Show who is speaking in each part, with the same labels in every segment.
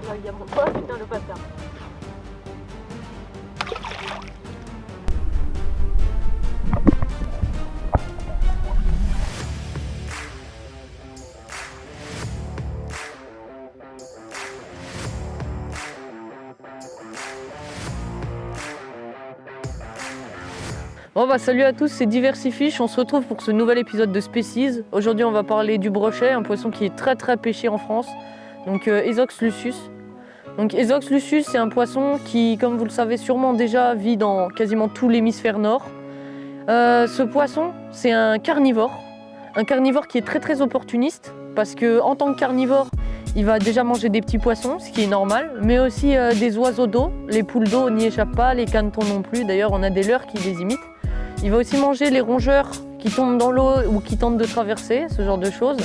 Speaker 1: Là, il y a mon pote, putain, le bâtard.
Speaker 2: Bon bah salut à tous, c'est Diversifish, on se retrouve pour ce nouvel épisode de Species. Aujourd'hui on va parler du brochet, un poisson qui est très pêché en France, donc Esox lucius. Donc Esox lucius c'est un poisson qui, comme vous le savez sûrement déjà, vit dans quasiment tout l'hémisphère nord. Ce poisson c'est un carnivore qui est très opportuniste, parce que en tant que carnivore, il va déjà manger des petits poissons, ce qui est normal, mais aussi des oiseaux d'eau. Les poules d'eau n'y échappent pas, les canetons non plus, d'ailleurs on a des leurres qui les imitent. Il va aussi manger les rongeurs qui tombent dans l'eau ou qui tentent de traverser, ce genre de choses.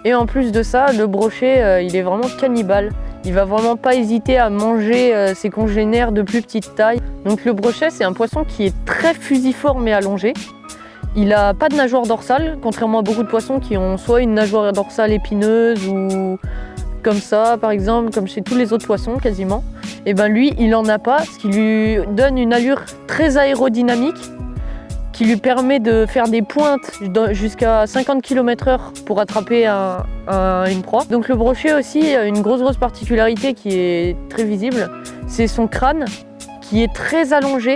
Speaker 2: Et en plus de ça, le brochet, il est vraiment cannibale. Il va vraiment pas hésiter à manger ses congénères de plus petite taille. Donc le brochet, c'est un poisson qui est très fusiforme et allongé. Il n'a pas de nageoire dorsale, contrairement à beaucoup de poissons qui ont soit une nageoire dorsale épineuse ou comme ça, par exemple, comme chez tous les autres poissons quasiment. Et ben lui, il en a pas, ce qui lui donne une allure très aérodynamique, qui lui permet de faire des pointes jusqu'à 50 km/h pour attraper une proie. Donc le brochet aussi a une grosse particularité qui est très visible, c'est son crâne qui est très allongé,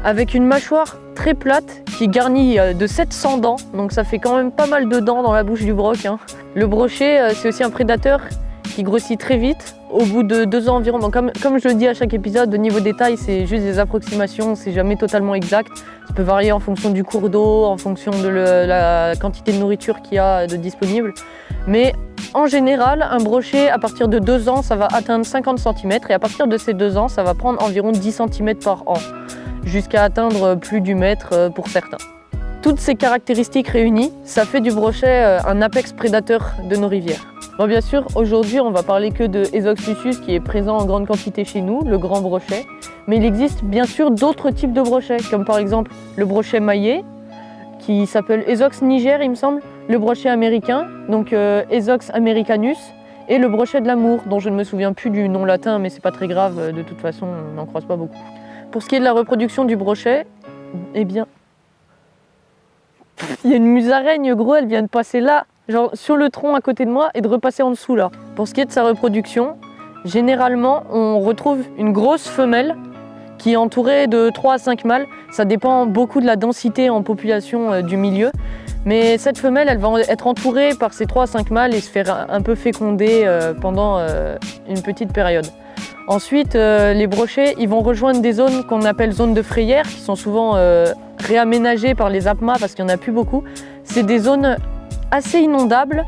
Speaker 2: avec une mâchoire très plate qui est garnie de 700 dents, donc ça fait quand même pas mal de dents dans la bouche du broc, hein. Le brochet, c'est aussi un prédateur qui grossit très vite, au bout de 2 ans environ. Donc comme je le dis à chaque épisode, au niveau détail, c'est juste des approximations, c'est jamais totalement exact. Ça peut varier en fonction du cours d'eau, en fonction de la quantité de nourriture qu'il y a de disponible. Mais en général, un brochet, à partir de 2 ans, ça va atteindre 50 cm, et à partir de ces 2 ans, ça va prendre environ 10 cm par an, jusqu'à atteindre plus du mètre pour certains. Toutes ces caractéristiques réunies, ça fait du brochet un apex prédateur de nos rivières. Bon, bien sûr, aujourd'hui, on va parler que de Esox lucius qui est présent en grande quantité chez nous, le grand brochet. Mais il existe bien sûr d'autres types de brochets, comme par exemple le brochet maillé, qui s'appelle Esox niger, il me semble, le brochet américain, donc Esox americanus, et le brochet de l'amour, dont je ne me souviens plus du nom latin, mais c'est pas très grave, de toute façon, on n'en croise pas beaucoup. Pour ce qui est de la reproduction du brochet, eh bien, il y a une musaraigne, gros, elle vient de passer là, genre sur le tronc à côté de moi, et de repasser en dessous là. Pour ce qui est de sa reproduction, généralement on retrouve une grosse femelle qui est entourée de 3 à 5 mâles. Ça dépend beaucoup de la densité en population du milieu. Mais cette femelle, elle va être entourée par ces 3 à 5 mâles et se faire un peu féconder pendant une petite période. Ensuite, les brochets, ils vont rejoindre des zones qu'on appelle zones de frayère, qui sont souvent réaménagées par les APMA parce qu'il n'y en a plus beaucoup. C'est des zones assez inondables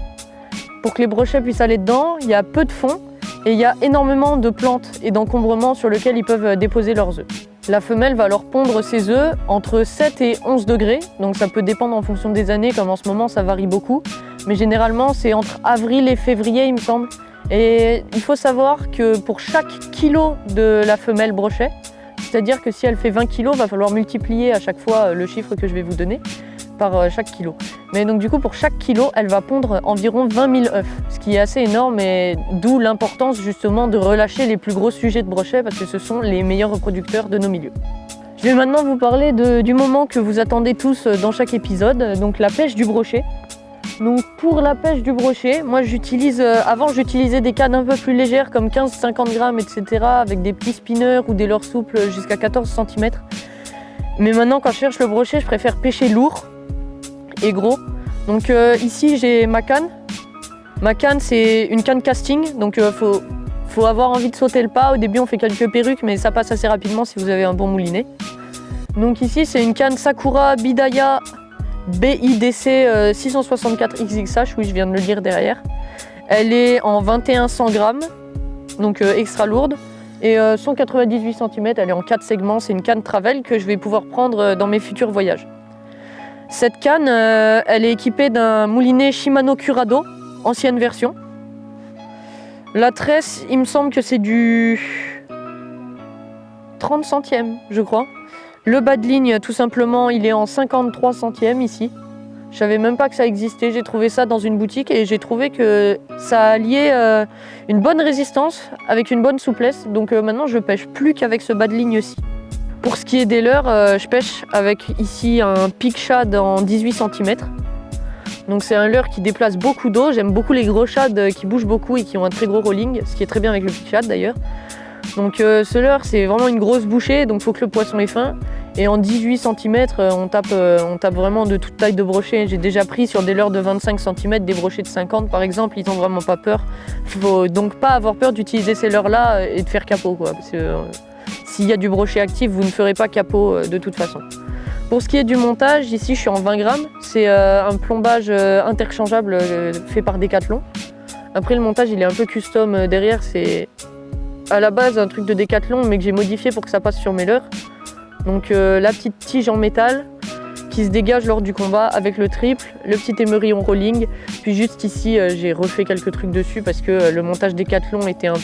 Speaker 2: pour que les brochets puissent aller dedans. Il y a peu de fond et il y a énormément de plantes et d'encombrements sur lesquels ils peuvent déposer leurs œufs. La femelle va alors pondre ses œufs entre 7 et 11 degrés, donc ça peut dépendre en fonction des années, comme en ce moment ça varie beaucoup. Mais généralement c'est entre avril et février, il me semble. Et il faut savoir que pour chaque kilo de la femelle brochet, c'est-à-dire que si elle fait 20 kg, il va falloir multiplier à chaque fois le chiffre que je vais vous donner par chaque kilo. Mais donc du coup, pour chaque kilo, elle va pondre environ 20 000 œufs, ce qui est assez énorme, et d'où l'importance justement de relâcher les plus gros sujets de brochet, parce que ce sont les meilleurs reproducteurs de nos milieux. Je vais maintenant vous parler du moment que vous attendez tous dans chaque épisode, donc la pêche du brochet. Donc pour la pêche du brochet, moi avant j'utilisais des cannes un peu plus légères comme 15-50 grammes, etc. avec des petits spinners ou des leurres souples jusqu'à 14 cm. Mais maintenant quand je cherche le brochet, je préfère pêcher lourd et gros. Donc ici j'ai ma canne. Ma canne c'est une canne casting, donc faut avoir envie de sauter le pas. Au début on fait quelques perruques, mais ça passe assez rapidement si vous avez un bon moulinet. Donc ici c'est une canne Sakura Bidaya BIDC 664 XXH, oui je viens de le lire derrière. Elle est en 2100 grammes, donc extra lourde, et 198 cm, elle est en 4 segments, c'est une canne travel que je vais pouvoir prendre dans mes futurs voyages. Cette canne, elle est équipée d'un moulinet Shimano Curado, ancienne version. La tresse, il me semble que c'est du 30 centièmes, je crois. Le bas de ligne, tout simplement, il est en 53 centièmes ici. Je savais même pas que ça existait, j'ai trouvé ça dans une boutique et j'ai trouvé que ça alliait une bonne résistance avec une bonne souplesse. Donc maintenant je pêche plus qu'avec ce bas de ligne-ci. Pour ce qui est des leurres, je pêche avec ici un Peak Shad en 18 cm. Donc c'est un leurre qui déplace beaucoup d'eau. J'aime beaucoup les gros shads qui bougent beaucoup et qui ont un très gros rolling, ce qui est très bien avec le Peak Shad d'ailleurs. Donc ce leurre c'est vraiment une grosse bouchée, donc il faut que le poisson est fin. Et en 18 cm, on tape vraiment de toute taille de brochet. J'ai déjà pris sur des leurres de 25 cm, des brochets de 50 par exemple, ils n'ont vraiment pas peur. Il ne faut donc pas avoir peur d'utiliser ces leurres-là et de faire capot, quoi. Parce que s'il y a du brochet actif, vous ne ferez pas capot de toute façon. Pour ce qui est du montage, ici je suis en 20 grammes. C'est un plombage interchangeable fait par Decathlon. Après le montage il est un peu custom derrière, c'est à la base un truc de Decathlon mais que j'ai modifié pour que ça passe sur mes leurres. Donc la petite tige en métal qui se dégage lors du combat avec le triple, le petit émerillon rolling. Puis juste ici j'ai refait quelques trucs dessus parce que le montage Decathlon était un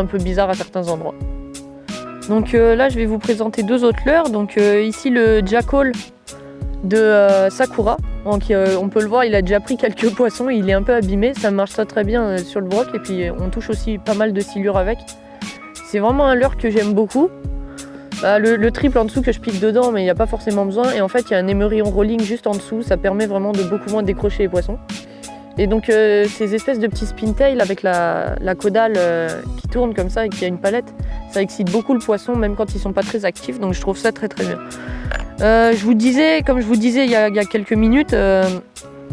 Speaker 2: peu bizarre à certains endroits. Donc là je vais vous présenter deux autres leurres. Donc ici le Jackal de Sakura. Donc, on peut le voir, il a déjà pris quelques poissons, il est un peu abîmé, ça marche très bien sur le broc et puis on touche aussi pas mal de silures avec. C'est vraiment un leurre que j'aime beaucoup. Le triple en dessous que je pique dedans, mais il n'y a pas forcément besoin. Et en fait, il y a un émerillon rolling juste en dessous, ça permet vraiment de beaucoup moins décrocher les poissons. Et donc ces espèces de petits spintails avec la caudale qui tourne comme ça et qui a une palette, ça excite beaucoup le poisson même quand ils sont pas très actifs, donc je trouve ça très bien. Comme je vous disais il y a quelques minutes,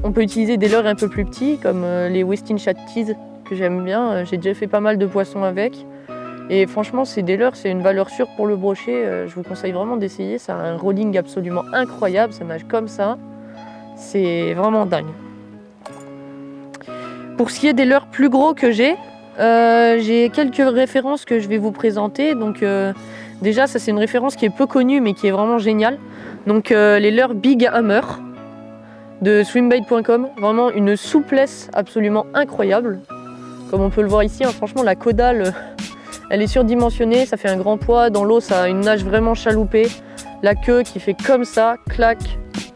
Speaker 2: on peut utiliser des leurres un peu plus petits comme les Westin Shad Tease que j'aime bien. J'ai déjà fait pas mal de poissons avec et franchement c'est des leurres, c'est une valeur sûre pour le brochet. Je vous conseille vraiment d'essayer, ça a un rolling absolument incroyable, ça nage comme ça, c'est vraiment dingue. Pour ce qui est des leurres plus gros que j'ai quelques références que je vais vous présenter. Donc déjà ça c'est une référence qui est peu connue mais qui est vraiment géniale. Donc les leurres Big Hammer de swimbait.com, vraiment une souplesse absolument incroyable. Comme on peut le voir ici, hein, franchement la caudale elle est surdimensionnée, ça fait un grand poids, dans l'eau ça a une nage vraiment chaloupée. La queue qui fait comme ça, clac,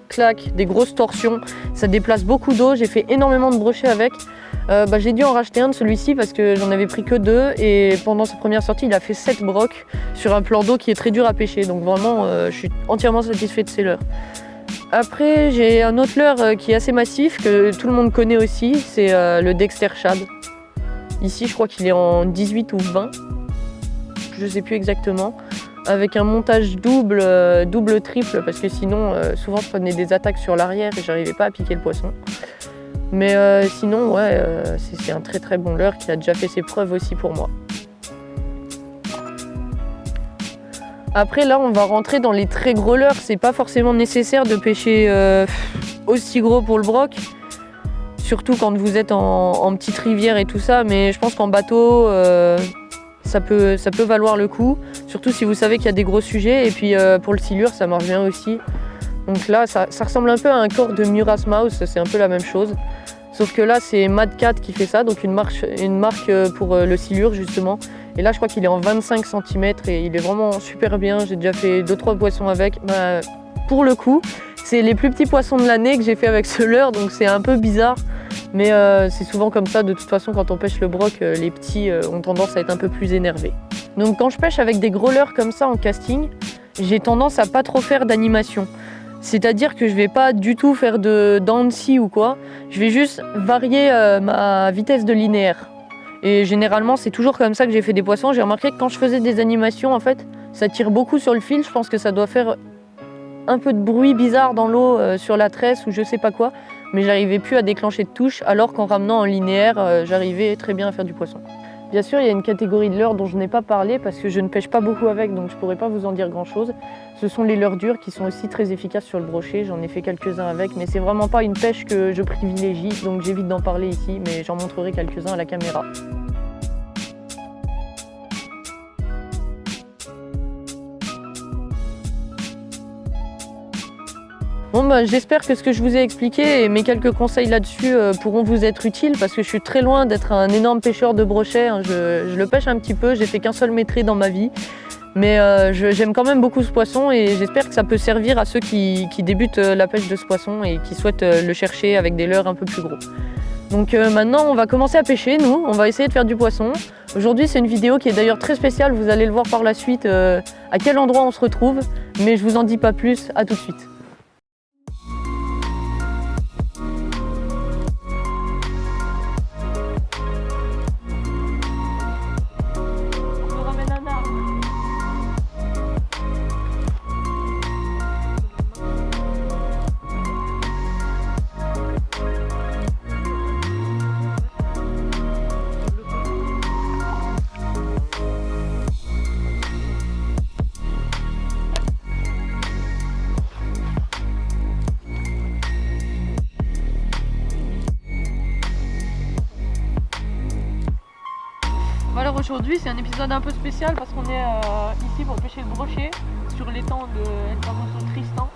Speaker 2: clac, des grosses torsions, ça déplace beaucoup d'eau, j'ai fait énormément de brochets avec. J'ai dû en racheter un de celui-ci parce que j'en avais pris que 2 et pendant sa première sortie il a fait 7 brocs sur un plan d'eau qui est très dur à pêcher, donc vraiment je suis entièrement satisfait de ces leurres. Après j'ai un autre leurre qui est assez massif que tout le monde connaît aussi, c'est le Dexter Shad. Ici je crois qu'il est en 18 ou 20, je sais plus exactement, avec un montage double triple parce que sinon souvent je prenais des attaques sur l'arrière et j'arrivais pas à piquer le poisson. Mais sinon, ouais, c'est un très bon leurre qui a déjà fait ses preuves aussi pour moi. Après là, on va rentrer dans les très gros leurres. C'est pas forcément nécessaire de pêcher aussi gros pour le broc. Surtout quand vous êtes en petite rivière et tout ça. Mais je pense qu'en bateau, ça peut valoir le coup. Surtout si vous savez qu'il y a des gros sujets. Et puis pour le silure, ça marche bien aussi. Donc là, ça ressemble un peu à un corps de Muras Mouse, c'est un peu la même chose. Sauf que là, c'est Mad Cat qui fait ça, donc une marque pour le silure justement. Et là, je crois qu'il est en 25 cm et il est vraiment super bien. J'ai déjà fait 2-3 poissons avec. Pour le coup, c'est les plus petits poissons de l'année que j'ai fait avec ce leurre, donc c'est un peu bizarre. Mais c'est souvent comme ça, de toute façon, quand on pêche le broc, les petits ont tendance à être un peu plus énervés. Donc quand je pêche avec des gros leurres comme ça en casting, j'ai tendance à pas trop faire d'animation. C'est-à-dire que je vais pas du tout faire de Dancy ou quoi, je vais juste varier ma vitesse de linéaire. Et généralement c'est toujours comme ça que j'ai fait des poissons. J'ai remarqué que quand je faisais des animations en fait, ça tire beaucoup sur le fil, je pense que ça doit faire un peu de bruit bizarre dans l'eau sur la tresse ou je sais pas quoi, mais j'arrivais plus à déclencher de touche alors qu'en ramenant en linéaire, j'arrivais très bien à faire du poisson. Bien sûr, il y a une catégorie de leurres dont je n'ai pas parlé parce que je ne pêche pas beaucoup avec, donc je ne pourrais pas vous en dire grand-chose. Ce sont les leurres dures qui sont aussi très efficaces sur le brochet. J'en ai fait quelques-uns avec, mais c'est vraiment pas une pêche que je privilégie, donc j'évite d'en parler ici, mais j'en montrerai quelques-uns à la caméra. Bon j'espère que ce que je vous ai expliqué et mes quelques conseils là-dessus pourront vous être utiles parce que je suis très loin d'être un énorme pêcheur de brochet. Je le pêche un petit peu, j'ai fait qu'un seul métré dans ma vie. Mais j'aime quand même beaucoup ce poisson et j'espère que ça peut servir à ceux qui débutent la pêche de ce poisson et qui souhaitent le chercher avec des leurres un peu plus gros. Donc maintenant on va commencer à pêcher, nous, on va essayer de faire du poisson. Aujourd'hui c'est une vidéo qui est d'ailleurs très spéciale, vous allez le voir par la suite à quel endroit on se retrouve, mais je vous en dis pas plus, à tout de suite. Alors aujourd'hui c'est un épisode un peu spécial parce qu'on est ici pour pêcher le brochet sur l'étang de Intervention Tristan.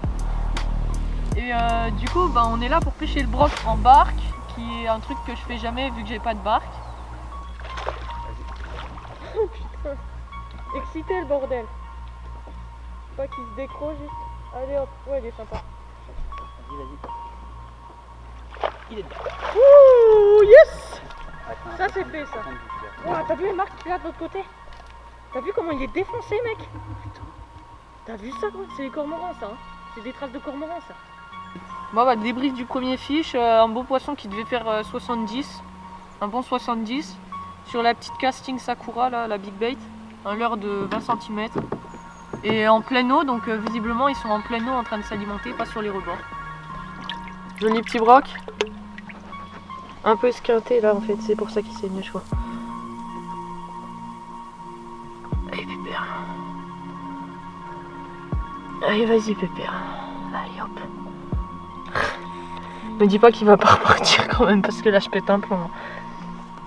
Speaker 2: Et du coup on est là pour pêcher le broc en barque, qui est un truc que je fais jamais vu que j'ai pas de barque. Oh putain, excité le bordel. Pas qu'il se décroche juste. Allez hop, ouais il est sympa.
Speaker 1: Vas-y. Il est dedans.
Speaker 2: Ouh yes. Ça c'est fait ça. Wow, t'as vu Marc qui est là de l'autre côté? T'as vu comment il est défoncé mec? T'as vu ça quoi? C'est les cormorans ça, hein? C'est des traces de cormorans ça. Bon bah débrief du premier fiche, un beau poisson qui devait faire 70, un bon 70, sur la petite casting Sakura là, la big bait, un leurre de 20 cm. Et en pleine eau, donc visiblement ils sont en pleine eau en train de s'alimenter, pas sur les rebords. Joli petit broc. Un peu esquinté là en fait, c'est pour ça qu'il saigne je crois. Allez Pépère. Allez vas-y Pépère. Allez hop. Me dis pas qu'il va pas repartir quand même parce que là je pète un plomb.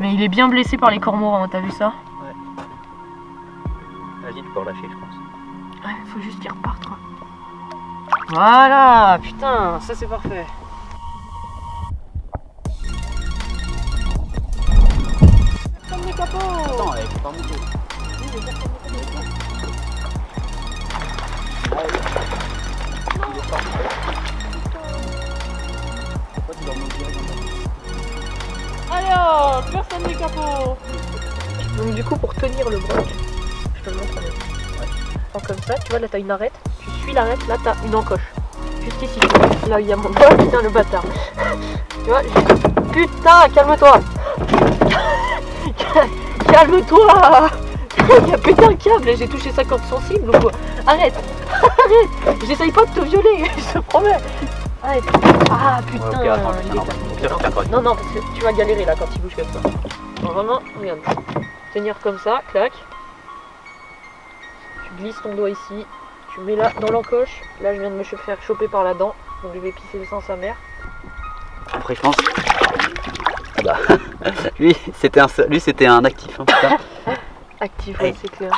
Speaker 2: Mais il est bien blessé par les cormorans, t'as vu ça?
Speaker 1: Ouais. Vas-y tu peux relâcher je pense.
Speaker 2: Ouais, faut juste qu'il reparte. Hein. Voilà, putain, ça c'est parfait. Personne n'est capot.
Speaker 1: Attends, elle est pas montée.
Speaker 2: Oui, mais personne n'est capot.
Speaker 1: Pourquoi tu dois monter dans ta...
Speaker 2: Alors, personne n'est capot. Donc du coup, pour tenir le broc, je te le montre. Ouais. Comme ça, tu vois, là t'as une arête, tu suis l'arête, là t'as une encoche. Juste ici, là il y a mon doigt, putain le bâtard. Tu vois, putain, calme-toi. Calme-toi. Il a pété un câble et j'ai touché sa corde sensible ou quoi? Arrête. Arrête. J'essaye pas de te violer, je te promets. Arrête. Ah putain,
Speaker 1: ouais, okay, attends,
Speaker 2: il est
Speaker 1: calme.
Speaker 2: Non, parce que tu vas galérer là quand il bouge comme ça. Alors, vraiment, regarde. Tenir comme ça, clac. Tu glisses ton doigt ici. Tu mets là dans l'encoche. Là, je viens de me faire choper par la dent. Donc, je vais pisser le sang sa mère.
Speaker 1: Après, je pense. Bah, lui, c'était un actif. Hein, putain.
Speaker 2: Actif, ouais, c'est clair.